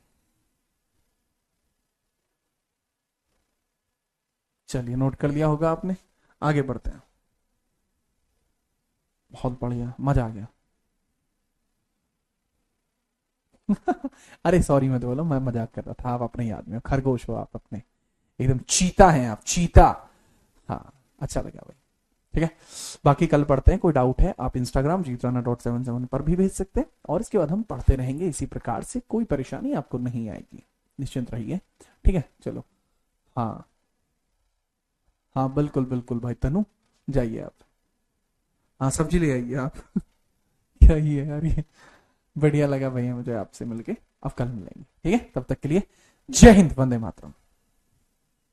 चलिए, नोट कर लिया होगा आपने, आगे बढ़ते हैं। बहुत बढ़िया, मजा आ गया। अरे सॉरी, मैं तो बोला, मैं मजाक कर रहा था, आप अपने याद में खरगोश हो आप अपने, एकदम चीता हैं आप, चीता। हाँ, अच्छा लगा भाई, ठीक है। बाकी कल पढ़ते हैं, कोई डाउट है आप इंस्टाग्राम जीत्राना.77 पर भी भेज सकते हैं, और इसके बाद हम पढ़ते रहेंगे इसी प्रकार से, कोई परेशानी आपको नहीं आएगी, निश्चिंत रहिए। ठीक है, चलो। हाँ हाँ, बिल्कुल बिल्कुल भाई तनु, जाइए आप। हाँ, सब्जी ले आइए आप। क्या ही है यार ये, बढ़िया लगा भैया मुझे आपसे मिलके। अब कल मिलेंगे, ठीक है, तब तक के लिए जय हिंद, वंदे मातरम।